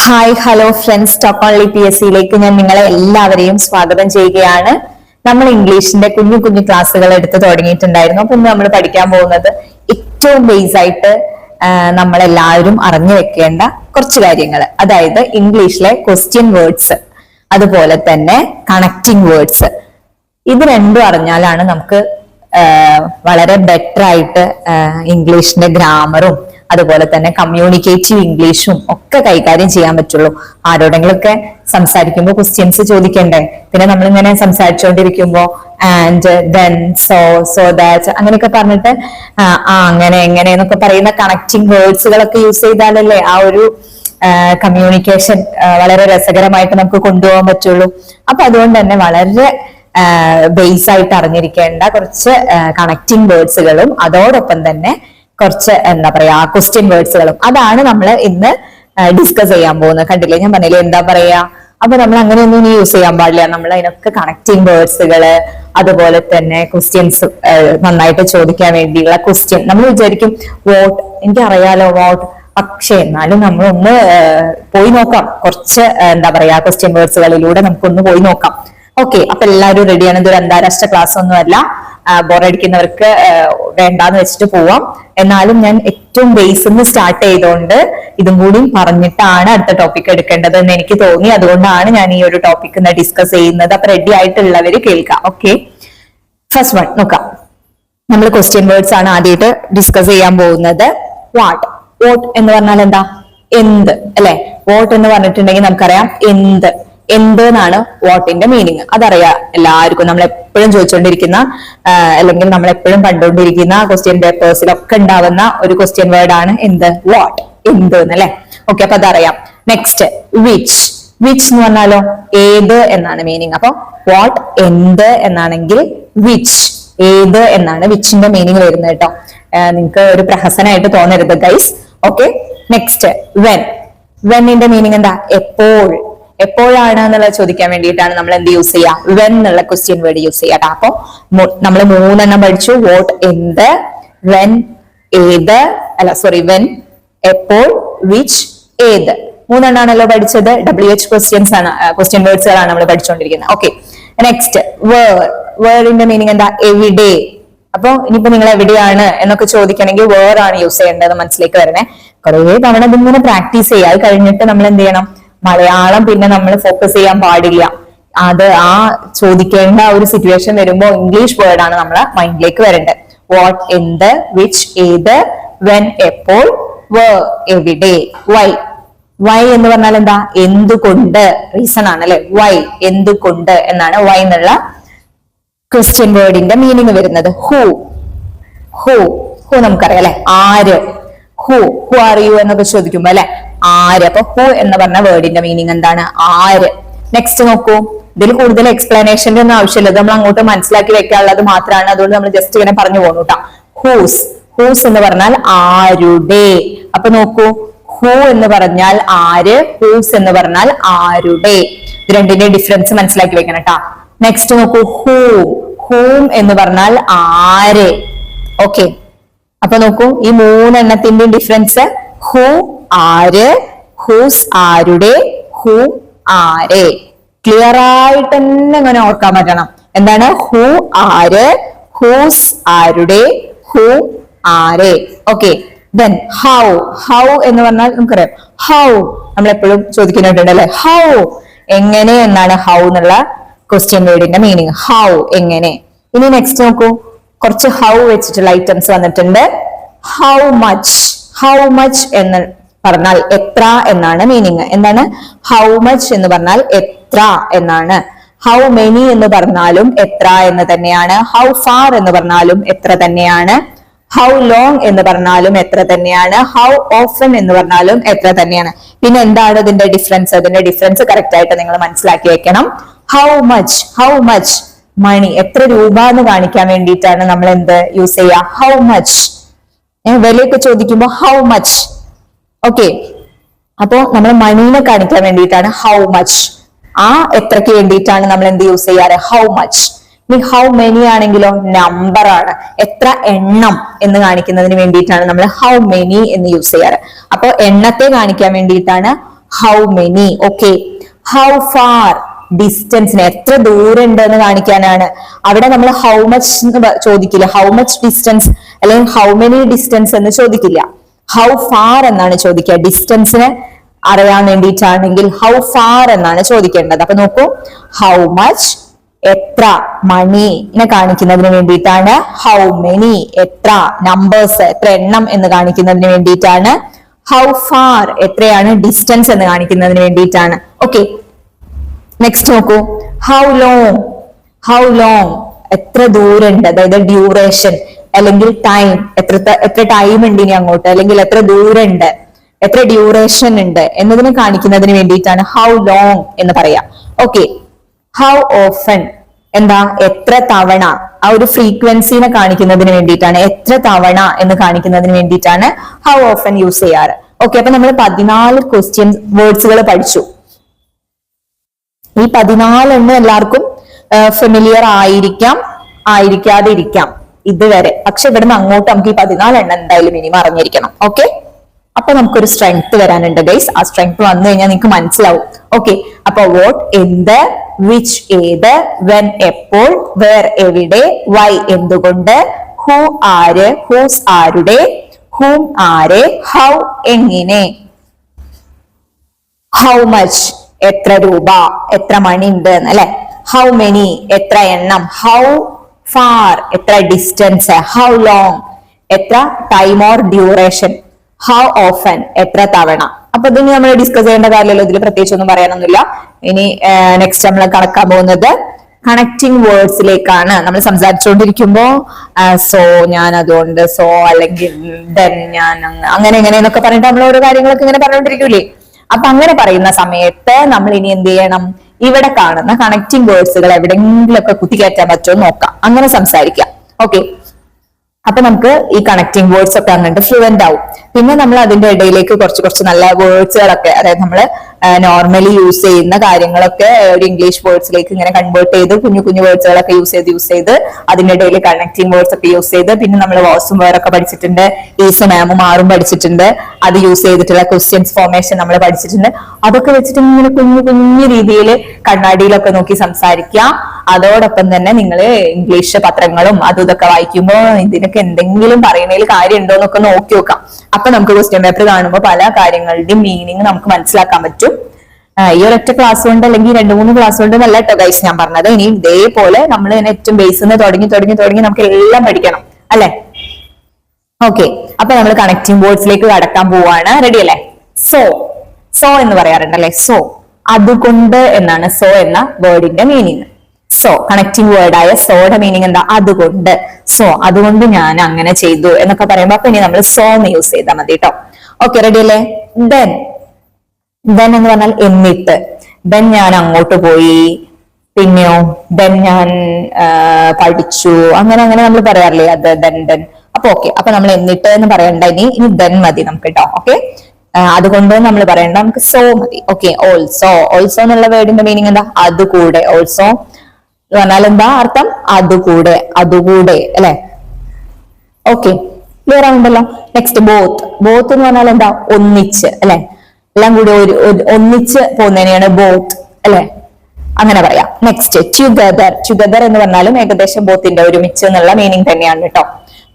Hi hello friends, talk only PSCയിലേക്ക് ഞാൻ നിങ്ങളെ എല്ലാവരെയും സ്വാഗതം ചെയ്യുകയാണ്. നമ്മൾ ഇംഗ്ലീഷിന്റെ കുഞ്ഞു കുഞ്ഞു ക്ലാസ്സുകൾ എടുത്ത് തുടങ്ങിയിട്ടുണ്ടായിരുന്നു. അപ്പൊ ഇന്ന് നമ്മൾ പഠിക്കാൻ പോകുന്നത് ഏറ്റവും ബേസ് ആയിട്ട് നമ്മളെല്ലാവരും അറിഞ്ഞു വെക്കേണ്ട കുറച്ച് കാര്യങ്ങൾ, അതായത് ഇംഗ്ലീഷിലെ ക്വസ്റ്റ്യൻ വേർഡ്സ്, അതുപോലെ തന്നെ കണക്റ്റിംഗ് വേർഡ്സ്. ഇത് രണ്ടും അറിഞ്ഞാലാണ് നമുക്ക് വളരെ ബെറ്റർ ആയിട്ട് ഇംഗ്ലീഷിന്റെ ഗ്രാമറും അതുപോലെ തന്നെ കമ്മ്യൂണിക്കേറ്റീവ് ഇംഗ്ലീഷും ഒക്കെ കൈകാര്യം ചെയ്യാൻ പറ്റുള്ളൂ. ആരോടെങ്കിലൊക്കെ സംസാരിക്കുമ്പോൾ ക്വസ്റ്റ്യൻസ് ചോദിക്കണ്ടേ, പിന്നെ നമ്മളിങ്ങനെ സംസാരിച്ചുകൊണ്ടിരിക്കുമ്പോ ആൻഡ് ദെൻ സോ ദാറ്റ് അങ്ങനെയൊക്കെ പറഞ്ഞിട്ട് അങ്ങനെ എങ്ങനെ എന്നൊക്കെ പറയുന്ന കണക്റ്റിംഗ് വേർഡ്സുകളൊക്കെ യൂസ് ചെയ്താലല്ലേ ആ ഒരു കമ്മ്യൂണിക്കേഷൻ വളരെ രസകരമായിട്ട് നമുക്ക് കൊണ്ടുപോകാൻ പറ്റുള്ളൂ. അപ്പൊ അതുകൊണ്ട് തന്നെ വളരെ ബേസ് ആയിട്ട് അറിഞ്ഞിരിക്കേണ്ട കുറച്ച് കണക്റ്റിംഗ് വേർഡ്സുകളും അതോടൊപ്പം തന്നെ കുറച്ച് എന്താ പറയാ ക്വസ്റ്റ്യൻ വേർഡ്സുകളും അതാണ് നമ്മൾ ഇന്ന് ഡിസ്കസ് ചെയ്യാൻ പോകുന്നത്. കണ്ടില്ലേ, ഞാൻ പറഞ്ഞില്ലേ എന്താ പറയാ. അപ്പൊ നമ്മൾ അങ്ങനെയൊന്നും ഇനി യൂസ് ചെയ്യാൻ പാടില്ല. നമ്മൾ അതിനൊക്കെ കണക്റ്റിംഗ് വേർഡ്സുകള് അതുപോലെ തന്നെ ക്വസ്റ്റ്യൻസ് നന്നായിട്ട് ചോദിക്കാൻ വേണ്ടിയുള്ള ക്വസ്റ്റ്യൻ. നമ്മൾ വിചാരിക്കും വോട്ട്, എനിക്കറിയാലോ വോട്ട്, പക്ഷെ എന്നാലും നമ്മളൊന്ന് പോയി നോക്കാം. കുറച്ച് എന്താ പറയാ ക്വസ്റ്റ്യൻ വേർഡ്സുകളിലൂടെ നമുക്കൊന്ന് പോയി നോക്കാം. ഓക്കെ, അപ്പൊ എല്ലാവരും റെഡിയാണ്. ഇതൊരു അന്താരാഷ്ട്ര ക്ലാസ് ഒന്നുമല്ല, ബോറടിക്കുന്നവർക്ക് വേണ്ടാന്ന് വെച്ചിട്ട് പോവാം. എന്നാലും ഞാൻ ഏറ്റവും ബേസിൽ നിന്ന് സ്റ്റാർട്ട് ചെയ്തുകൊണ്ട് ഇതും കൂടി പറഞ്ഞിട്ടാണ് അടുത്ത ടോപ്പിക് എടുക്കേണ്ടത് എന്ന് എനിക്ക് തോന്നി. അതുകൊണ്ടാണ് ഞാൻ ഈ ഒരു ടോപ്പിക് ഡിസ്കസ് ചെയ്യുന്നത്. അപ്പൊ റെഡി ആയിട്ടുള്ളവര് കേൾക്കാം. ഓക്കെ, ഫസ്റ്റ് വൺ നോക്കാം. നമ്മൾ ക്വസ്റ്റ്യൻ വേർഡ്സ് ആണ് ആദ്യമായിട്ട് ഡിസ്കസ് ചെയ്യാൻ പോകുന്നത്. വാട്ട്. വോട്ട് എന്ന് പറഞ്ഞാൽ എന്താ? എന്ത്, അല്ലെ? വോട്ട് എന്ന് പറഞ്ഞിട്ടുണ്ടെങ്കിൽ നമുക്കറിയാം എന്ത് എന്നാണ് വാട്ടിന്റെ മീനിങ്. അതറിയാം എല്ലാവർക്കും. നമ്മൾ എപ്പോഴും ചോദിച്ചുകൊണ്ടിരിക്കുന്ന അല്ലെങ്കിൽ നമ്മൾ എപ്പോഴും കണ്ടുകൊണ്ടിരിക്കുന്ന ക്വസ്റ്റ്യൻ പേപ്പേഴ്സിലൊക്കെ ഉണ്ടാവുന്ന ഒരു ക്വസ്റ്റ്യൻ വേർഡ് ആണ് എന്ത്? വാട്ട്, എന്ത് എന്നല്ലേ. ഓക്കെ, അപ്പൊ അതറിയാം. Next which. വിച്ച് എന്ന് പറഞ്ഞാലോ ഏത് എന്നാണ് മീനിങ്. അപ്പൊ വാട്ട് എന്ത് എന്നാണെങ്കിൽ വിച്ച് ഏത് എന്നാണ് വിച്ചിന്റെ മീനിങ് വരുന്നത് കേട്ടോ. നിങ്ങൾക്ക് ഒരു പ്രഹസനമായിട്ട് തോന്നരുത് ഗൈസ്. Okay, next when. വെന്നിന്റെ മീനിങ് എന്താ? എപ്പോൾ. എപ്പോഴാണ് എന്നുള്ളത് ചോദിക്കാൻ വേണ്ടിയിട്ടാണ് നമ്മൾ എന്ത് യൂസ് ചെയ്യാ? വെൻ എന്നുള്ള ക്വസ്റ്റ്യൻ വേർഡ് യൂസ് ചെയ്യാം. അപ്പൊ നമ്മൾ 3 പഠിച്ചു. വോട്ട് എന്ത്, വെൻ ഏത്, വെൻ എപ്പോൾ, വിച്ച് ഏത്. 3 പഠിച്ചത്. WH ക്വസ്റ്റ്യൻസ് ആണ്, ക്വസ്റ്റ്യൻ വേർഡ്സുകളാണ് നമ്മൾ പഠിച്ചുകൊണ്ടിരിക്കുന്നത്. Okay, next where. വേറിന്റെ മീനിങ് എന്താ? എവിടെ. അപ്പൊ ഇനിയിപ്പോ നിങ്ങൾ എവിടെയാണ് എന്നൊക്കെ ചോദിക്കണമെങ്കിൽ വേർ ആണ് യൂസ് ചെയ്യേണ്ടത്. മനസ്സിലേക്ക് വരണേ. കുറെ തവണ ഇതിങ്ങനെ പ്രാക്ടീസ് ചെയ്യുക. അത് കഴിഞ്ഞിട്ട് നമ്മൾ എന്ത് ചെയ്യണം? മലയാളം പിന്നെ നമ്മൾ ഫോക്കസ് ചെയ്യാൻ പാടില്ല. അത് ആ ചോദിക്കേണ്ട ഒരു സിറ്റുവേഷൻ വരുമ്പോ ഇംഗ്ലീഷ് വേർഡ് ആണ് നമ്മളെ മൈൻഡിലേക്ക് വരേണ്ടത്. വാട്ട് എന്ത്, വിച്ച് ഏത്, വെൻ എപ്പോൾ, വേർ എവിടെ, വൈ. വൈ എന്ന് പറഞ്ഞാൽ എന്താ? എന്തുകൊണ്ട്. റീസൺ ആണ് അല്ലെ. വൈ എന്തുകൊണ്ട് എന്നാണ് വൈ എന്നുള്ള ക്വസ്റ്റ്യൻ വേർഡിന്റെ മീനിങ് വരുന്നത്. ഹൂ. ഹൂ ഹൂ നമുക്കറിയാം അല്ലെ, ആര്. ഹൂ ആർ യു എന്നൊക്കെ ചോദിക്കുമ്പോ അല്ലെ ആര്. അപ്പൊ ഹൂ എന്ന് പറഞ്ഞ വേർഡിന്റെ മീനിങ് എന്താണ്? ആര്. നെക്സ്റ്റ് നോക്കൂ. ഇതിൽ കൂടുതൽ എക്സ്പ്ലനേഷന്റെ ഒന്നും ആവശ്യമില്ല. നമ്മൾ അങ്ങോട്ട് മനസ്സിലാക്കി വെക്കാനുള്ളത് മാത്രമാണ്. അതുകൊണ്ട് നമ്മൾ ജസ്റ്റ് ഇങ്ങനെ പറഞ്ഞു പോകുന്നു കേട്ടോ. ഹൂസ്. ഹൂസ് എന്ന് പറഞ്ഞാൽ ആരുടെ. അപ്പൊ നോക്കൂ, ഹൂ എന്ന് പറഞ്ഞാൽ ആര്, ഹൂസ് എന്ന് പറഞ്ഞാൽ ആരുടെ. ഇത് രണ്ടിന്റെ ഡിഫറൻസ് മനസ്സിലാക്കി വെക്കണം കേട്ടോ. നെക്സ്റ്റ് നോക്കൂ, ഹൂം. ഹൂം എന്ന് പറഞ്ഞാൽ ആര്. ഓക്കെ, അപ്പൊ നോക്കൂ ഈ 3 ഡിഫറൻസ്. ഹൂ ആര്, ഹൂസ് ആരുടെ, ഹൂം ആരെ. ക്ലിയർ ആയിട്ട് തന്നെ അങ്ങനെ ഓർക്കാൻ പറ്റണം. എന്താണ്? ഹൂ ആര്, ഹൂസ് ആരുടെ, ഹൂം ആരെ. Okay, then how. ഹൗ എന്ന് പറഞ്ഞാൽ നമുക്കറിയാം. ഹൗ നമ്മൾ എപ്പോഴും ചോദിക്കുന്നുണ്ട് അല്ലെ. ഹൗ എങ്ങനെ എന്നാണ് ഹൗ എന്നുള്ള ക്വസ്റ്റ്യൻ വേർഡിന്റെ മീനിങ്. ഹൗ എങ്ങനെ. ഇനി നെക്സ്റ്റ് നോക്കൂ, കുറച്ച് ഹൗ വെച്ചിട്ടുള്ള ഐറ്റംസ് വന്നിട്ടുണ്ട്. How much. ഹൗ മച്ച് എന്ന് പറഞ്ഞാൽ എത്ര എന്നാണ് മീനിങ്. എന്താണ്? ഹൗ മച്ച് എന്ന് പറഞ്ഞാൽ എത്ര എന്നാണ്. ഹൗ മെനി എന്ന് പറഞ്ഞാലും എത്ര എന്ന് തന്നെയാണ്. ഹൗ ഫാർ എന്ന് പറഞ്ഞാലും എത്ര തന്നെയാണ്. ഹൗ ലോങ് എന്ന് പറഞ്ഞാലും എത്ര തന്നെയാണ്. ഹൗ ഓഫൻ എന്ന് പറഞ്ഞാലും എത്ര തന്നെയാണ്. പിന്നെ എന്താണ് ഇതിന്റെ ഡിഫറൻസ്? അതിന്റെ ഡിഫറൻസ് കറക്റ്റ് ആയിട്ട് നിങ്ങൾ മനസ്സിലാക്കി വെക്കണം. How much. How much money, എത്ര രൂപ എന്ന് കാണിക്കാൻ വേണ്ടിയിട്ടാണ് നമ്മൾ എന്ത് യൂസ് ചെയ്യുക? How much. വിലയൊക്കെ ചോദിക്കുമ്പോ ഹൗ മച്ച്. ഓക്കെ, അപ്പോ നമ്മൾ മണീനെ കാണിക്കാൻ വേണ്ടിയിട്ടാണ് ഹൗ മച്ച്. ആ എത്രയ്ക്ക് വേണ്ടിയിട്ടാണ് നമ്മൾ എന്ത് യൂസ് ചെയ്യാറ്? How much. ഇനി ഹൗ മെനി ആണെങ്കിലോ നമ്പർ ആണ്, എത്ര എണ്ണം എന്ന് കാണിക്കുന്നതിന് വേണ്ടിയിട്ടാണ് നമ്മൾ ഹൗ മെനി എന്ന് യൂസ് ചെയ്യാറ്. അപ്പൊ എണ്ണത്തെ കാണിക്കാൻ വേണ്ടിയിട്ടാണ് how many. Okay, how far ഡിസ്റ്റൻസിന് എത്ര ദൂരം ഉണ്ട് എന്ന് കാണിക്കാനാണ്. അവിടെ നമ്മൾ ഹൗ മച്ച് എന്ന് ചോദിക്കില്ല, ഹൗ മച്ച് ഡിസ്റ്റൻസ് അല്ലെങ്കിൽ ഹൗ മെനി ഡിസ്റ്റൻസ് എന്ന് ചോദിക്കില്ല, ഹൗ ഫാർ എന്നാണ് ചോദിക്കുക. ഡിസ്റ്റൻസിന് അറിയാൻ വേണ്ടിയിട്ടാണെങ്കിൽ ഹൗ ഫാർ എന്നാണ് ചോദിക്കേണ്ടത്. അപ്പൊ നോക്കൂ, ഹൗ മച്ച് എത്ര, മണിനെ കാണിക്കുന്നതിന് വേണ്ടിയിട്ടാണ് ഹൗ മെനി, എത്ര, നമ്പേഴ്സ് എത്ര എണ്ണം എന്ന് കാണിക്കുന്നതിന് വേണ്ടിയിട്ടാണ്. ഹൗ ഫാർ എത്രയാണ്, ഡിസ്റ്റൻസ് എന്ന് കാണിക്കുന്നതിന് വേണ്ടിയിട്ടാണ്. ഓക്കെ, നെക്സ്റ്റ് നോക്കൂ, ഹൗ ലോങ്. ഹൗ ലോങ് എത്ര ദൂരമുണ്ട്, അതായത് ഡ്യൂറേഷൻ അല്ലെങ്കിൽ ടൈം, എത്ര ടൈം ഉണ്ട് ഇനി അങ്ങോട്ട്, അല്ലെങ്കിൽ എത്ര ദൂരമുണ്ട്, എത്ര ഡ്യൂറേഷൻ ഉണ്ട് എന്നതിനെ കാണിക്കുന്നതിന് വേണ്ടിയിട്ടാണ് ഹൗ ലോങ് എന്ന് പറയാം. ഓക്കെ, ഹൗ ഓഫൻ എന്താ, എത്ര തവണ, ആ ഒരു ഫ്രീക്വൻസിനെ കാണിക്കുന്നതിന് വേണ്ടിയിട്ടാണ്, എത്ര തവണ എന്ന് കാണിക്കുന്നതിന് വേണ്ടിയിട്ടാണ് ഹൗ ഓഫൻ യൂസ് ചെയ്യാറ്. ഓക്കെ, അപ്പൊ നമ്മൾ 14 ക്വസ്റ്റ്യൻ വേർഡ്സുകൾ പഠിച്ചു. ഈ 14 എല്ലാവർക്കും ഫെമിലിയർ ആയിരിക്കാം, ആയിരിക്കാതെ ഇരിക്കാം ഇതുവരെ. പക്ഷെ ഇവിടുന്ന് അങ്ങോട്ട് നമുക്ക് ഈ 14 എന്തായാലും മിനിമം അറിഞ്ഞിരിക്കണം. ഓക്കെ, അപ്പൊ നമുക്കൊരു സ്ട്രെങ്ത് വരാനുണ്ട് ഗൈസ്. ആ സ്ട്രെങ്ത് വന്നു കഴിഞ്ഞാൽ നിങ്ങൾക്ക് മനസ്സിലാവും. ഓക്കെ, അപ്പൊ വോട്ട് എന്ത്, വിച്ച് ഏത്, വെൻ എപ്പോൾ, വേർ എവിടെ, വൈ എന്തുകൊണ്ട്, ഹു ആര്, ഹൂസ് ആരുടെ, ഹൂം ആരെ, ഹൗ എങ്ങനെ, ഹൗ മച്ച് എത്ര രൂപ, എത്ര മണി ഉണ്ട് അല്ലെ, ഹൗ മെനി എത്ര എണ്ണം, ഹൗ ഫാർ എത്ര ഡിസ്റ്റൻസ്, ഹൗ ലോങ് എത്ര time or duration, how often എത്ര തവണ. അപ്പൊ ഇതിന് നമ്മൾ ഡിസ്കസ് ചെയ്യേണ്ട കാര്യമല്ലോ, ഇതിൽ പ്രത്യേകിച്ച് ഒന്നും പറയാനൊന്നുമില്ല. ഇനി നെക്സ്റ്റ് നമ്മൾ കടക്കാൻ പോകുന്നത് കണക്റ്റിംഗ് വേർഡ്സിലേക്കാണ്. നമ്മൾ സംസാരിച്ചുകൊണ്ടിരിക്കുമ്പോ സോ ഞാൻ അതുകൊണ്ട്, സോ അല്ലെങ്കിൽ ദെൻ ഞാൻ അങ്ങനെ എങ്ങനെ എന്നൊക്കെ പറഞ്ഞിട്ട് നമ്മൾ ഓരോ കാര്യങ്ങളൊക്കെ ഇങ്ങനെ പറഞ്ഞുകൊണ്ടിരിക്കൂലേ. അപ്പൊ അങ്ങനെ പറയുന്ന സമയത്ത് നമ്മൾ ഇനി എന്ത് ചെയ്യണം, ഇവിടെ കാണുന്ന കണക്റ്റിംഗ് വേർഡ്സുകൾ എവിടെയെങ്കിലും ഒക്കെ കുത്തിക്കയറ്റാൻ പറ്റുമോ നോക്കാം, അങ്ങനെ സംസാരിക്കാം. ഓക്കെ, അപ്പൊ നമുക്ക് ഈ കണക്റ്റിംഗ് വേർഡ്സ് ഒക്കെ അങ്ങോട്ട് ഫ്ലുവന്റ് ആവും. പിന്നെ നമ്മൾ അതിന്റെ ഇടയിലേക്ക് കുറച്ച് നല്ല വേർഡ്സുകളൊക്കെ, അതായത് നമ്മൾ നോർമലി യൂസ് ചെയ്യുന്ന കാര്യങ്ങളൊക്കെ ഒരു ഇംഗ്ലീഷ് വേർഡ്സിലേക്ക് ഇങ്ങനെ കൺവേർട്ട് ചെയ്ത് കുഞ്ഞു കുഞ്ഞു വേർഡ്സുകളൊക്കെ യൂസ് ചെയ്ത് അതിന്റെ ഇടയിൽ കണക്റ്റിംഗ് വേർഡ്സ് ഒക്കെ യൂസ് ചെയ്ത്, പിന്നെ നമ്മൾ വാസും വേറൊക്കെ പഠിച്ചിട്ടുണ്ട്, ഈസ് മാമും ആറും പഠിച്ചിട്ടുണ്ട്, അത് യൂസ് ചെയ്തിട്ടുള്ള ക്വസ്റ്റ്യൻസ് ഫോർമേഷൻ നമ്മൾ പഠിച്ചിട്ടുണ്ട്. അതൊക്കെ വെച്ചിട്ട് ഇങ്ങനെ കുഞ്ഞു കുഞ്ഞു രീതിയിൽ കണ്ണാടിയിലൊക്കെ നോക്കി സംസാരിക്കാം. അതോടൊപ്പം തന്നെ നിങ്ങൾ ഇംഗ്ലീഷ് പത്രങ്ങളും അതും ഇതൊക്കെ വായിക്കുമ്പോൾ ഇതിനൊക്കെ എന്തെങ്കിലും പറയുന്നതിൽ കാര്യം ഉണ്ടോ എന്നൊക്കെ നോക്കി നോക്കാം. അപ്പൊ നമുക്ക് ക്വസ്റ്റ്യൻ പേപ്പർ കാണുമ്പോൾ പല കാര്യങ്ങളുടെയും മീനിങ് നമുക്ക് മനസ്സിലാക്കാൻ പറ്റും. ഈ ഒരൊറ്റ ക്ലാസ് കൊണ്ട് അല്ലെങ്കിൽ 2-3 ക്ലാസ് കൊണ്ട് നല്ല കേട്ടോ ഗൈസ് ഞാൻ പറഞ്ഞത്. ഇനി ഇതേപോലെ നമ്മൾ ഏറ്റവും ബേസിൽ നിന്ന് തുടങ്ങി നമുക്ക് എല്ലാം പഠിക്കണം അല്ലെ. ഓക്കെ, അപ്പൊ നമ്മൾ കണക്റ്റിംഗ് വേർഡ്സിലേക്ക് കടക്കാൻ പോവാണ്. റെഡി അല്ലേ? സോ എന്ന് പറയാറുണ്ടല്ലേ, സോ അതുകൊണ്ട് എന്നാണ് സോ എന്ന വേർഡിന്റെ മീനിങ്. സോ കണക്റ്റിംഗ് വേർഡായ സോയുടെ മീനിങ് എന്താ, അതുകൊണ്ട്. സോ അതുകൊണ്ട് ഞാൻ അങ്ങനെ ചെയ്തു എന്നൊക്കെ പറയുമ്പോ അപ്പൊ ഇനി നമ്മൾ സോ എന്ന് യൂസ് ചെയ്താൽ മതി കേട്ടോ. ഓക്കെ, റെഡി അല്ലേ? ദെൻ എന്ന് പറഞ്ഞാൽ എന്നിട്ട്. ദെൻ ഞാൻ അങ്ങോട്ട് പോയി, പിന്നെയോ ദെൻ ഞാൻ പഠിച്ചു, അങ്ങനെ നമ്മൾ പറയാറില്ലേ അത് ദെൻ. അപ്പൊ ഓക്കെ, അപ്പൊ നമ്മൾ എന്നിട്ട് എന്ന് പറയണ്ട, ഇനി ദെൻ മതി നമുക്ക് കേട്ടോ. ഓക്കെ, അതുകൊണ്ട് നമ്മൾ പറയണ്ട, നമുക്ക് സോ മതി. ഓക്കെ, ഓൾസോ എന്നുള്ള വേർഡിന്റെ മീനിങ് എന്താ, അതുകൂടെ. ഓൾസോ എന്ന് പറഞ്ഞാൽ എന്താ അർത്ഥം, അതുകൂടെ അല്ലെ. ഓക്കെ, ക്ലിയർ ആവുണ്ടല്ലോ. നെക്സ്റ്റ് ബോത്ത് എന്ന് പറഞ്ഞാൽ എന്താ, ഒന്നിച്ച് അല്ലെ, എല്ലാം കൂടി ഒന്നിച്ച് പോകുന്നതിനെയാണ് ബോത്ത് അല്ലെ, അങ്ങനെ പറയാം. നെക്സ്റ്റ് ടുഗദർ എന്ന് പറഞ്ഞാലും ഏകദേശം ബോത്തിന്റെ ഒരുമിച്ച് എന്നുള്ള മീനിങ് തന്നെയാണ് കേട്ടോ.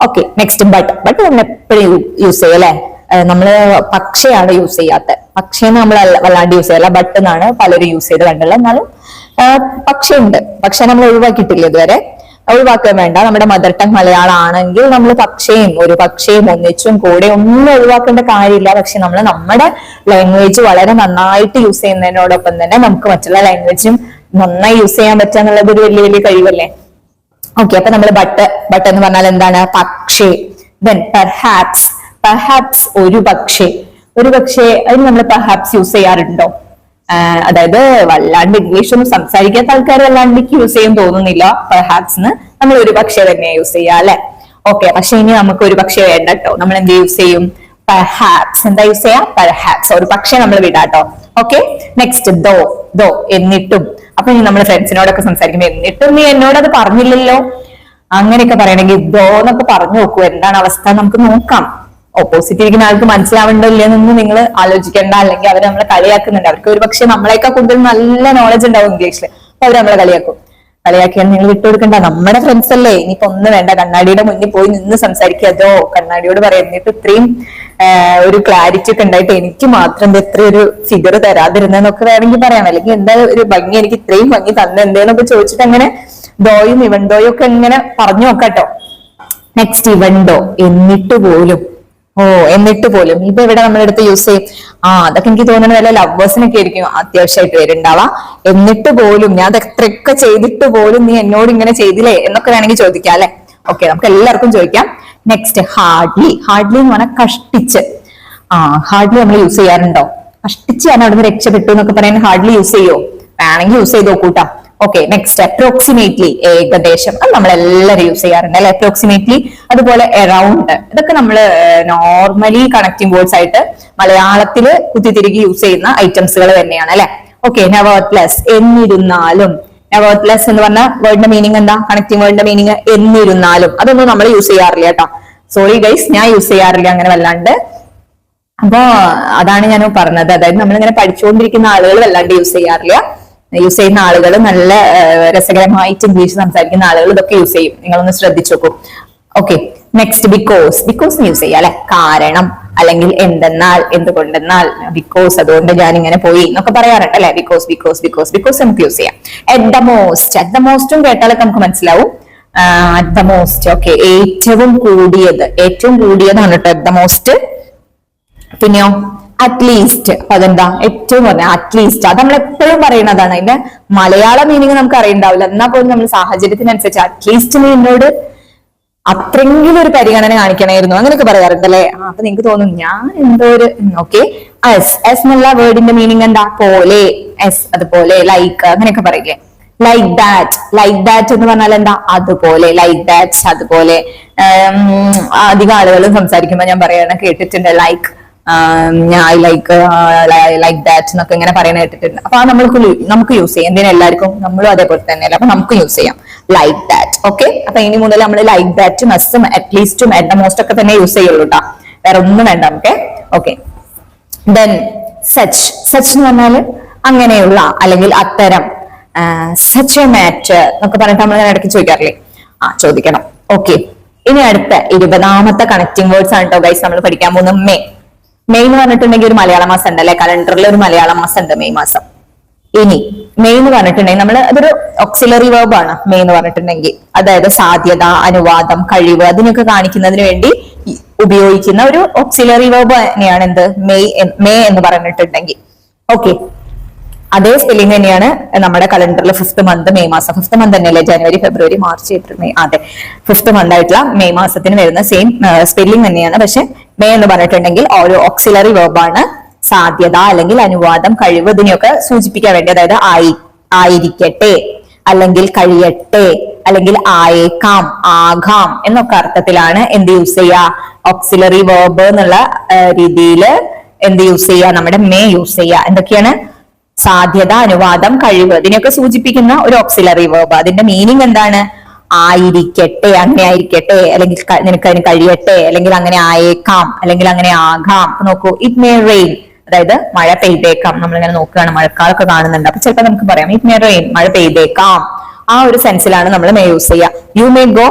ഓക്കെ, നെക്സ്റ്റ് ബട്ട് നമ്മൾ എപ്പോഴും യൂസ് ചെയ്യും അല്ലെ. നമ്മള് പക്ഷയാണ് യൂസ് ചെയ്യാത്ത, പക്ഷേന്ന് നമ്മൾ വല്ലാണ്ട് യൂസ് ചെയ്യല്ല, ബട്ട് എന്നാണ് പലരും യൂസ് ചെയ്ത് കണ്ടല്ലോ. എന്നാലും പക്ഷേ ഉണ്ട്, പക്ഷെ നമ്മൾ ഒഴിവാക്കിയിട്ടില്ല ഇതുവരെ, ഒഴിവാക്കാൻ വേണ്ട. നമ്മുടെ മദർ ടങ് മലയാളം ആണെങ്കിൽ നമ്മൾ പക്ഷേയും ഒരു പക്ഷേയും ഒന്നിച്ചും കൂടെ ഒന്നും ഒഴിവാക്കേണ്ട കാര്യമില്ല. പക്ഷെ നമ്മൾ നമ്മുടെ ലാംഗ്വേജ് വളരെ നന്നായിട്ട് യൂസ് ചെയ്യുന്നതിനോടൊപ്പം തന്നെ നമുക്ക് മറ്റുള്ള ലാംഗ്വേജും നന്നായി യൂസ് ചെയ്യാൻ പറ്റുക എന്നുള്ളത് ഒരു വലിയ കഴിവല്ലേ. ഓക്കെ, അപ്പൊ നമ്മൾ ബട്ട് എന്ന് പറഞ്ഞാൽ എന്താണ്, പക്ഷേ. ദെൻ പെർഹാപ്സ് ഒരു പക്ഷേ അതിന് നമ്മൾ പെർഹാപ്സ് യൂസ് ചെയ്യാറുണ്ടോ? അതായത് വല്ലാണ്ട് ഇംഗ്ലീഷ് ഒന്നും സംസാരിക്കാത്ത ആൾക്കാർ വല്ലാണ്ട് യൂസ് ചെയ്യാൻ തോന്നുന്നില്ല പെർഹാപ്സിന്. നമ്മൾ ഒരു പക്ഷേ തന്നെ യൂസ് ചെയ്യാം അല്ലെ. ഓക്കെ, പക്ഷെ ഇനി നമുക്ക് ഒരു പക്ഷേ വേണ്ട കേട്ടോ. നമ്മൾ എന്ത് യൂസ് ചെയ്യും, പെർഹാപ്സ്. എന്താ യൂസ് ചെയ്യാം, പെർഹാപ്സ്. ഒരു പക്ഷേ നമ്മൾ വിടാട്ടോ. ഓക്കെ, നെക്സ്റ്റ് ദോ എന്നിട്ടും. അപ്പൊ ഇനി നമ്മൾ ഫ്രണ്ട്സിനോടൊക്കെ സംസാരിക്കുമ്പോ എന്നിട്ടും നീ എന്നോട് അത് പറഞ്ഞില്ലല്ലോ അങ്ങനെയൊക്കെ പറയണമെങ്കിൽ ദോ എന്നൊക്കെ പറഞ്ഞു നോക്കൂ, എന്താണ് അവസ്ഥ നമുക്ക് നോക്കാം. ഓപ്പോസിറ്റ് ഇരിക്കുന്ന ആൾക്ക് മനസ്സിലാവണ്ടോ ഇല്ലെന്നൊന്നും നിങ്ങൾ ആലോചിക്കേണ്ട, അല്ലെങ്കിൽ അവർ നമ്മളെ കളിയാക്കുന്നുണ്ട്. അവർക്ക് ഒരു പക്ഷെ നമ്മളെക്കാൾ കൂടുതൽ നല്ല നോളജ് ഉണ്ടാവും ഇംഗ്ലീഷിൽ, അപ്പൊ അവർ നമ്മളെ കളിയാക്കിയാൽ നിങ്ങൾ വിട്ടുകൊടുക്കണ്ട. നമ്മുടെ ഫ്രണ്ട്സ് അല്ലേ, ഇനിയിപ്പോ ഒന്നും വേണ്ട, കണ്ണാടിയുടെ മുന്നിൽ പോയി നിന്ന് സംസാരിക്കാതോ, കണ്ണാടിയോട് പറയാം എന്നിട്ട് ഇത്രയും ഒരു ക്ലാരിറ്റി ഒക്കെ ഉണ്ടായിട്ട് എനിക്ക് മാത്രം എന്താ ഇത്ര ഒരു ഫിഗർ തരാതിരുന്നൊക്കെ വേണമെങ്കിൽ പറയാം. അല്ലെങ്കിൽ എന്താ ഒരു ഭംഗി, എനിക്ക് ഇത്രയും ഭംഗി തന്നെ എന്തേന്നൊക്കെ ചോദിച്ചിട്ട് അങ്ങനെ ഡോയും ഇവൻഡോയും ഒക്കെ ഇങ്ങനെ പറഞ്ഞു നോക്കാട്ടോ. നെക്സ്റ്റ് ഇവൻഡോ, എന്നിട്ട് പോലും ഇപ്പൊ ഇവിടെ നമ്മളെടുത്ത് യൂസ് ചെയ്യും. അതൊക്കെ എനിക്ക് തോന്നുന്നത് വല്ല ലവേഴ്സിനൊക്കെ ആയിരിക്കും അത്യാവശ്യമായിട്ട് വരുന്നുണ്ടാവാ. എന്നിട്ട് പോലും, ഞാൻ അതെത്രയൊക്കെ ചെയ്തിട്ട് പോലും നീ എന്നോട് ഇങ്ങനെ ചെയ്തില്ലേ എന്നൊക്കെ വേണമെങ്കിൽ ചോദിക്കാം അല്ലെ. ഓക്കെ, നമുക്ക് എല്ലാവർക്കും ചോദിക്കാം. നെക്സ്റ്റ് ഹാർഡ്ലി എന്ന് പറഞ്ഞാൽ കഷ്ടിച്ച്. ഹാർഡ്ലി നമ്മൾ യൂസ് ചെയ്യാറുണ്ടോ? കഷ്ടിച്ച് ഞാൻ അവിടുന്ന് രക്ഷപ്പെട്ടു എന്നൊക്കെ പറയാൻ ഹാർഡ്ലി യൂസ് ചെയ്യോ? വേണമെങ്കിൽ യൂസ് ചെയ്ത് നോക്കൂട്ടാ. ഓക്കെ, നെക്സ്റ്റ് അപ്രോക്സിമേറ്റ്ലി, ഏകദേശം. അത് നമ്മളെല്ലാവരും യൂസ് ചെയ്യാറുണ്ട് അല്ലെ, അപ്രോക്സിമേറ്റ്ലി. അതുപോലെ എറൗണ്ട്, ഇതൊക്കെ നമ്മൾ നോർമലി കണക്റ്റിംഗ് വേർഡ്സ് ആയിട്ട് മലയാളത്തില് കുത്തിത്തിരികെ യൂസ് ചെയ്യുന്ന ഐറ്റംസുകൾ തന്നെയാണ് അല്ലെ. ഓക്കെ, നെവർട്ട്ലെസ്, എന്നിരുന്നാലും. നെവർട്ട്ലെസ് എന്ന് പറഞ്ഞ വേർഡിന്റെ മീനിങ് എന്താ? കണക്റ്റിംഗ് വേർഡിന്റെ മീനിങ് എന്നിരുന്നാലും. അതൊന്നും നമ്മൾ യൂസ് ചെയ്യാറില്ല കേട്ടോ. സോറി ഗൈസ്, ഞാൻ യൂസ് ചെയ്യാറില്ല അങ്ങനെ വല്ലാണ്ട്. അപ്പൊ അതാണ് ഞാൻ പറഞ്ഞത്. അതായത് നമ്മളിങ്ങനെ പഠിച്ചുകൊണ്ടിരിക്കുന്ന ആളുകൾ വല്ലാണ്ട് യൂസ് ചെയ്യാറില്ല. യൂസ് ചെയ്യുന്ന ആളുകൾ, നല്ല രസകരമായിട്ട് ഇംഗ്ലീഷ് സംസാരിക്കുന്ന ആളുകൾ ഇതൊക്കെ യൂസ് ചെയ്യും. നിങ്ങളൊന്ന് ശ്രദ്ധിച്ചു നോക്കൂ. ഓക്കെ, നെക്സ്റ്റ് ബിക്കോസ് യൂസ് ചെയ്യാം അല്ലെ. കാരണം, അല്ലെങ്കിൽ എന്തെന്നാൽ, എന്തുകൊണ്ടെന്നാൽ, ബിക്കോസ് അതുകൊണ്ട് ഞാൻ ഇങ്ങനെ പോയി എന്നൊക്കെ പറയാറുണ്ട് അല്ലെ. ബിക്കോസ് നമുക്ക് യൂസ് ചെയ്യാം. അറ്റ് ദ മോസ്റ്റും കേട്ടാലൊക്കെ നമുക്ക് മനസ്സിലാവും. അറ്റ് ദ മോസ്റ്റ്, ഓക്കെ, ഏറ്റവും കൂടിയതാണ് കേട്ടോ അറ്റ് ദ മോസ്റ്റ്. പിന്നെയോ അറ്റ്ലീസ്റ്റ്, അതെന്താ ഏറ്റവും പറഞ്ഞ അറ്റ്ലീസ്റ്റ്, അത് നമ്മൾ എപ്പോഴും പറയുന്നതാണ്. അതിന്റെ മലയാള മീനിങ് നമുക്ക് അറിയണ്ടാവില്ല, എന്നാൽ പോലും നമ്മൾ സാഹചര്യത്തിനനുസരിച്ച് അറ്റ്ലീസ്റ്റ് നീ എന്നോട് അത്രയെങ്കിലും ഒരു പരിഗണന കാണിക്കണമായിരുന്നു അങ്ങനെയൊക്കെ പറയാറുണ്ടല്ലേ. അപ്പൊ നിങ്ങൾക്ക് തോന്നും ഞാൻ എന്തോ ഒരു. ഓക്കെ, എസ് എന്നുള്ള വേർഡിന്റെ മീനിങ് എന്താ? പോലെ, എസ് അതുപോലെ, ലൈക്ക് അങ്ങനെയൊക്കെ പറയില്ലേ. ലൈക്ക് ദാറ്റ് എന്ന് പറഞ്ഞാൽ എന്താ? അതുപോലെ, ലൈക്ക് ദാറ്റ് അതുപോലെ. അധികം ആളുകളും സംസാരിക്കുമ്പോൾ ഞാൻ പറയണ കേട്ടിട്ടുണ്ട്, ലൈക്ക് ഐ ലൈക്ക് ദാറ്റ് എന്നൊക്കെ ഇങ്ങനെ പറയുന്ന കേട്ടിട്ടുണ്ട്. അപ്പൊ നമുക്ക് യൂസ് ചെയ്യാം. എന്തിനാ എല്ലാവർക്കും, നമ്മളും അതേപോലെ തന്നെയല്ല, അപ്പൊ നമുക്ക് യൂസ് ചെയ്യാം ലൈക്ക് ദാറ്റ്. ഓക്കെ, അപ്പൊ ഇനി മുതൽ നമ്മൾ ലൈക്ക് ദാറ്റും എസ്സും അറ്റ്ലീസ്റ്റും അറ്റ് ദ മോസ്റ്റ് ഒക്കെ തന്നെ യൂസ് ചെയ്യുള്ളൂ കേട്ടോ, വേറെ ഒന്നും വേണ്ട നമുക്ക്. ഓക്കെ, ദെൻ സച്ച് എന്ന് പറഞ്ഞാല് അങ്ങനെയുള്ള, അല്ലെങ്കിൽ അത്തരം. സച്ച് എ മാറ്റർ എന്നൊക്കെ പറഞ്ഞിട്ട് നമ്മൾ ഇടയ്ക്ക് ചോദിക്കാറില്ലേ? ചോദിക്കണം. ഓക്കെ, ഇനി അടുത്ത 20ാമത്തെ കണക്റ്റിംഗ് വേർഡ്സ് ആണ് കേട്ടോ ഗൈസ് നമ്മൾ പഠിക്കാൻ പോകുന്നത്. മെയ് എന്ന് പറഞ്ഞിട്ടുണ്ടെങ്കിൽ ഒരു മലയാള മാസം ഉണ്ട് അല്ലെ, കലണ്ടറിൽ ഒരു മലയാള മാസം ഉണ്ട് മെയ് മാസം. ഇനി മെയ് എന്ന് പറഞ്ഞിട്ടുണ്ടെങ്കിൽ നമ്മൾ അതൊരു ഓക്സിലറി വേർബ് ആണ്. മെയ് എന്ന് പറഞ്ഞിട്ടുണ്ടെങ്കിൽ അതായത് സാധ്യത, അനുവാദം, കഴിവ്, അതിനൊക്കെ കാണിക്കുന്നതിന് വേണ്ടി ഉപയോഗിക്കുന്ന ഒരു ഓക്സിലറി വേർബ് തന്നെയാണ് എന്ത്? മെയ് എന്ന് പറഞ്ഞിട്ടുണ്ടെങ്കിൽ. ഓക്കെ, അതേ സ്പെല്ലിംഗ് തന്നെയാണ് നമ്മുടെ കലണ്ടറിൽ 5th മന്ത് മെയ് മാസം. 5th മന്ത് തന്നെയല്ലേ? ജനുവരി, ഫെബ്രുവരി, മാർച്ച്, ഏപ്രിൽ, മെയ്. അതെ, 5th മന്ത് ആയിട്ടുള്ള മെയ് മാസത്തിന് വരുന്ന സെയിം സ്പെല്ലിംഗ് തന്നെയാണ്. പക്ഷെ മെയ് എന്ന് പറഞ്ഞിട്ടുണ്ടെങ്കിൽ ഒരു ഓക്സിലറി വേർബാണ്. സാധ്യത, അല്ലെങ്കിൽ അനുവാദം, കഴിവ്, ഇതിനെയൊക്കെ സൂചിപ്പിക്കാൻ വേണ്ടി, അതായത് ആയിരിക്കട്ടെ, അല്ലെങ്കിൽ കഴിയട്ടെ, അല്ലെങ്കിൽ ആയേക്കാം, ആകാം എന്നൊക്കെ അർത്ഥത്തിലാണ് എന്ത് യൂസ് ചെയ്യുക? ഓക്സിലറി വേർബ് എന്നുള്ള രീതിയിൽ എന്ത് യൂസ് ചെയ്യുക? നമ്മുടെ മേ യൂസ് ചെയ്യുക. എന്തൊക്കെയാണ്? സാധ്യത, അനുവാദം, കഴിവ്, ഇതിനെയൊക്കെ സൂചിപ്പിക്കുന്ന ഒരു ഓക്സിലറി വേർബ്. അതിന്റെ മീനിങ് എന്താണ്? ആയിരിക്കട്ടെ, അങ്ങനെ ആയിരിക്കട്ടെ, അല്ലെങ്കിൽ നിനക്ക് അതിന് കഴിയട്ടെ, അല്ലെങ്കിൽ അങ്ങനെ ആയേക്കാം, അല്ലെങ്കിൽ അങ്ങനെ ആകാം. നോക്കൂ, ഇറ്റ് മേ റെയിൻ, അതായത് മഴ പെയ്തേക്കാം. നമ്മളിങ്ങനെ നോക്കുകയാണ്, മഴക്കാലൊക്കെ കാണുന്നുണ്ട്, അപ്പൊ ചിലപ്പോൾ നമുക്ക് പറയാം ഇറ്റ് മേ റെയിൻ, മഴ പെയ്തേക്കാം. ആ ഒരു സെൻസിലാണ് നമ്മൾ മേ യൂസ് ചെയ്യുക. യു മേ ഗോ,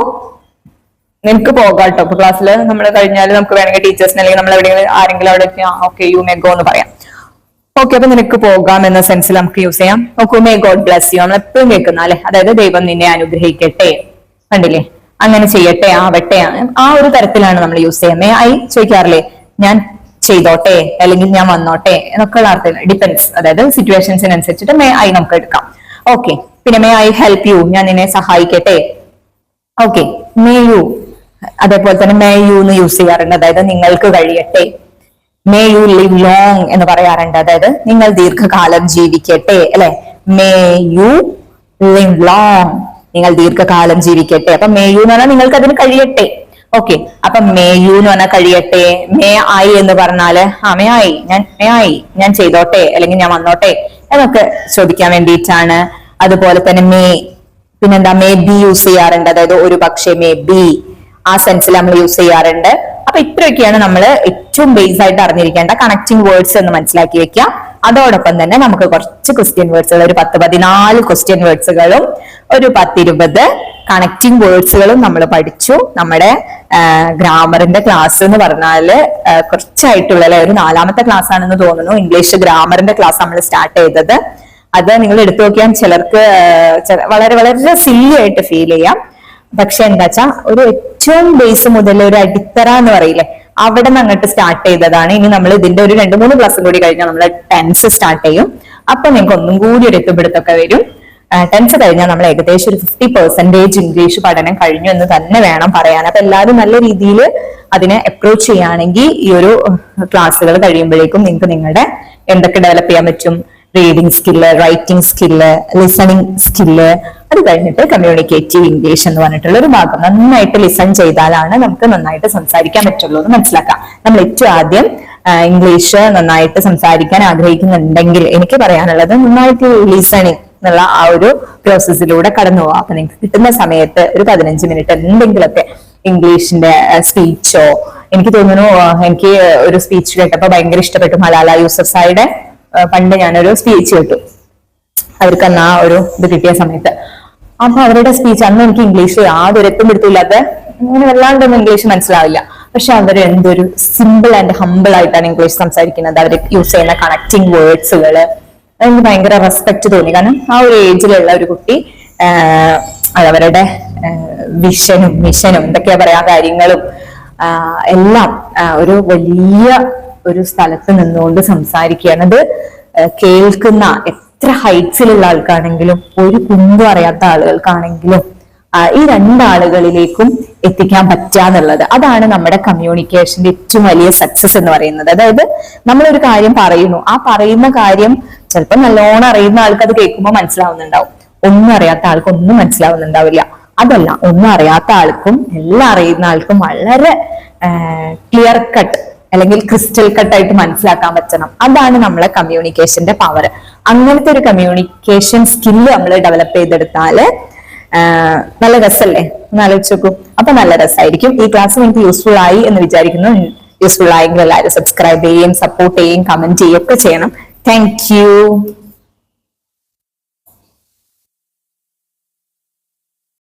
നിനക്ക് പോകാം കേട്ടോ. ഇപ്പൊ ക്ലാസ്സിൽ നമ്മൾ കഴിഞ്ഞാൽ നമുക്ക് വേണമെങ്കിൽ ടീച്ചേഴ്സിന്, അല്ലെങ്കിൽ നമ്മൾ എവിടെയെങ്കിലും ആരെങ്കിലും അവിടെ ഓക്കെ യു മേ ഗോ എന്ന് പറയാം. ഓക്കെ, അപ്പൊ നിനക്ക് പോകാം എന്ന സെൻസിൽ നമുക്ക് യൂസ് ചെയ്യാം. നോക്കൂ, മേ ഗോഡ് ബ്ലസ് യു, നമ്മൾ എപ്പോഴും കേൾക്കുന്ന അല്ലെ, അതായത് ദൈവം നിന്നെ അനുഗ്രഹിക്കട്ടെ, കണ്ടില്ലേ, അങ്ങനെ ചെയ്യട്ടെ, ആവട്ടെ, ആ ഒരു തരത്തിലാണ് നമ്മൾ യൂസ് ചെയ്യുക. മേ ഐ ചോദിക്കാറില്ലേ, ഞാൻ ചെയ്തോട്ടെ, അല്ലെങ്കിൽ ഞാൻ വന്നോട്ടെ എന്നൊക്കെയുള്ള അർത്ഥം. ഡിപ്പെൻസ്, അതായത് സിറ്റുവേഷൻസിനനുസരിച്ചിട്ട് മേ ഐ നമുക്ക് എടുക്കാം. ഓക്കെ, പിന്നെ മേ ഐ ഹെൽപ്പ് യു, ഞാൻ നിന്നെ സഹായിക്കട്ടെ. ഓക്കെ, മേ യു, അതേപോലെ തന്നെ മേ യു എന്ന് യൂസ് ചെയ്യാറുണ്ട്, അതായത് നിങ്ങൾക്ക് കഴിയട്ടെ. മേ യു ലിവ് ലോങ് എന്ന് പറയാറുണ്ട്, അതായത് നിങ്ങൾ ദീർഘകാലം ജീവിക്കട്ടെ അല്ലെ. മേ യു ലിവ് ലോങ്, നിങ്ങൾ ദീർഘകാലം ജീവിക്കട്ടെ. അപ്പൊ മേ യു എന്ന് പറഞ്ഞാൽ നിങ്ങൾക്ക് അതിന് കഴിയട്ടെ. ഓക്കെ, അപ്പൊ മേ യു എന്ന് പറഞ്ഞാൽ കഴിയട്ടെ. മേ ഐ എന്ന് പറഞ്ഞാല് മേ ഐ ഞാൻ ചെയ്തോട്ടെ, അല്ലെങ്കിൽ ഞാൻ വന്നോട്ടെ എന്നൊക്കെ ചോദിക്കാൻ വേണ്ടിയിട്ടാണ്. അതുപോലെ തന്നെ പിന്നെന്താ, മേ ബി യൂസ് ചെയ്യാറുണ്ട്, അതായത് ഒരു പക്ഷേ, മേ ബി, ആ സെൻസിൽ നമ്മൾ യൂസ് ചെയ്യാറുണ്ട്. അപ്പൊ ഇത്രയൊക്കെയാണ് നമ്മൾ ഏറ്റവും ബേസ് ആയിട്ട് അറിഞ്ഞിരിക്കേണ്ട കണക്റ്റിംഗ് വേർഡ്സ് എന്ന് മനസ്സിലാക്കി വെക്കുക. അതോടൊപ്പം തന്നെ നമുക്ക് കുറച്ച് ക്വസ്റ്റ്യൻ വേർഡ്സുകൾ, ഒരു 10-14 ക്വസ്റ്റ്യൻ വേർഡ്സുകളും ഒരു 10-20 കണക്റ്റിംഗ് വേർഡ്സുകളും നമ്മൾ പഠിച്ചു. നമ്മുടെ ഗ്രാമറിന്റെ ക്ലാസ് എന്ന് പറഞ്ഞാല് കുറച്ചായിട്ടുള്ള ഒരു 4ാമത്തെ ക്ലാസ് ആണെന്ന് തോന്നുന്നു. ഇംഗ്ലീഷ് ഗ്രാമറിന്റെ ക്ലാസ് നമ്മൾ സ്റ്റാർട്ട് ചെയ്തത്. അത് നിങ്ങൾ എടുത്തു നോക്കിയാൽ ചിലർക്ക് വളരെ വളരെ സില്ലി ആയിട്ട് ഫീൽ ചെയ്യാം. പക്ഷെ എന്താ വെച്ചാ ഒരു ഏറ്റവും ബേസ് മുതൽ ഒരു അടിത്തറ എന്ന് പറയില്ലേ, അവിടെ നിന്ന് അങ്ങോട്ട് സ്റ്റാർട്ട് ചെയ്തതാണ്. ഇനി നമ്മൾ ഇതിന്റെ ഒരു 2-3 ക്ലാസ് കൂടി കഴിഞ്ഞാൽ നമ്മൾ ടെൻസ് സ്റ്റാർട്ട് ചെയ്യും. അപ്പൊ നിങ്ങൾക്ക് ഒന്നും കൂടി ഒരു എത്തുപിടുത്തൊക്കെ വരും. ടെൻസ് കഴിഞ്ഞാൽ നമ്മൾ ഏകദേശം ഒരു 50% ഇംഗ്ലീഷ് പഠനം കഴിഞ്ഞു എന്ന് തന്നെ വേണം പറയാൻ. അപ്പൊ എല്ലാവരും നല്ല രീതിയിൽ അതിനെ അപ്രോച്ച് ചെയ്യുകയാണെങ്കിൽ ഈ ഒരു ക്ലാസ്സുകൾ കഴിയുമ്പോഴേക്കും നിങ്ങൾക്ക് നിങ്ങളുടെ എന്തൊക്കെ ഡെവലപ്പ് ചെയ്യാൻ പറ്റും, reading skill, writing skill, listening skill, അത് കഴിഞ്ഞിട്ട് കമ്മ്യൂണിക്കേറ്റീവ് ഇംഗ്ലീഷ് എന്ന് പറഞ്ഞിട്ടുള്ള ഒരു ഭാഗം. നന്നായിട്ട് ലിസൺ ചെയ്താലാണ് നമുക്ക് നന്നായിട്ട് സംസാരിക്കാൻ പറ്റുള്ളൂ എന്ന് മനസ്സിലാക്കാം. നമ്മൾ ഏറ്റവും ആദ്യം ഇംഗ്ലീഷ് നന്നായിട്ട് സംസാരിക്കാൻ ആഗ്രഹിക്കുന്നുണ്ടെങ്കിൽ എനിക്ക് പറയാനുള്ളത് നന്നായിട്ട് ലിസണിങ് എന്നുള്ള ആ ഒരു പ്രോസസ്സിലൂടെ കടന്നു പോവാം. അപ്പൊ നിങ്ങൾക്ക് കിട്ടുന്ന സമയത്ത് ഒരു 15 മിനിറ്റ് എന്തെങ്കിലുമൊക്കെ ഇംഗ്ലീഷിന്റെ സ്പീച്ചോ, എനിക്ക് തോന്നുന്നു എനിക്ക് ഒരു സ്പീച്ച് കേട്ടപ്പോ ഭയങ്കര ഇഷ്ടപ്പെട്ടു, മലാല യൂസഫ്സായിയുടെ. പണ്ട് ഞാനൊരു സ്പീച്ച് കേട്ടു അവർക്ക് അന്ന് ആ ഒരു ഇത് കിട്ടിയ സമയത്ത്. അപ്പൊ അവരുടെ സ്പീച്ച് അന്ന് എനിക്ക് ഇംഗ്ലീഷ് യാതൊരു എത്തുപിടുത്തില്ലാത്ത, അങ്ങനെ വല്ലാണ്ടൊന്നും ഇംഗ്ലീഷ് മനസ്സിലാവില്ല. പക്ഷെ അവർ എന്തൊരു സിമ്പിൾ ആൻഡ് ഹമ്പിൾ ആയിട്ടാണ് ഇംഗ്ലീഷ് സംസാരിക്കുന്നത്. അവർ യൂസ് ചെയ്യുന്ന കണക്റ്റിംഗ് വേർഡ്സുകള് എനിക്ക് ഭയങ്കര റെസ്പെക്ട് തോന്നി. കാരണം ആ ഒരു ഏജിലുള്ള ഒരു കുട്ടി അവരുടെ വിഷനും മിഷനും എന്തൊക്കെയാ പറയാ കാര്യങ്ങളും എല്ലാം ഒരു വലിയ ഒരു സ്ഥലത്ത് നിന്നുകൊണ്ട് സംസാരിക്കുകയാണ്. അത് കേൾക്കുന്ന എത്ര ഹൈറ്റ്സിലുള്ള ആൾക്കാണെങ്കിലും ഒരു കുന്തും അറിയാത്ത ആളുകൾക്കാണെങ്കിലും ഈ 2 ആളുകളിലേക്കും എത്തിക്കാൻ പറ്റാന്നുള്ളത്, അതാണ് നമ്മുടെ കമ്മ്യൂണിക്കേഷന്റെ ഏറ്റവും വലിയ സക്സസ് എന്ന് പറയുന്നത്. അതായത് നമ്മളൊരു കാര്യം പറയുന്നു, ആ പറയുന്ന കാര്യം ചിലപ്പോൾ നല്ലോണം അറിയുന്ന ആൾക്ക് അത് കേൾക്കുമ്പോൾ മനസ്സിലാവുന്നുണ്ടാവും, ഒന്നും അറിയാത്ത ആൾക്ക് ഒന്നും മനസ്സിലാവുന്നുണ്ടാവില്ല. അതല്ല, ഒന്നും അറിയാത്ത ആൾക്കും എല്ലാം അറിയുന്ന ആൾക്കും വളരെ ക്ലിയർ കട്ട് അല്ലെങ്കിൽ ക്രിസ്റ്റൽ കട്ടായിട്ട് മനസ്സിലാക്കാൻ പറ്റണം. അതാണ് നമ്മളെ കമ്മ്യൂണിക്കേഷന്റെ പവർ. അങ്ങനത്തെ ഒരു കമ്മ്യൂണിക്കേഷൻ സ്കില്ല് നമ്മൾ ഡെവലപ്പ് ചെയ്തെടുത്താല് നല്ല രസമല്ലേ, ഒന്ന് ആലോചിച്ച് നോക്കൂ. അപ്പൊ നല്ല രസമായിരിക്കും. ഈ ക്ലാസ് നിങ്ങൾക്ക് യൂസ്ഫുൾ ആയി എന്ന് വിചാരിക്കുന്നു. യൂസ്ഫുൾ ആയെങ്കിൽ എല്ലാവരും സബ്സ്ക്രൈബ് ചെയ്യുകയും സപ്പോർട്ട് ചെയ്യുകയും കമന്റ് ചെയ്യുകയും ഒക്കെ ചെയ്യണം. Thank you.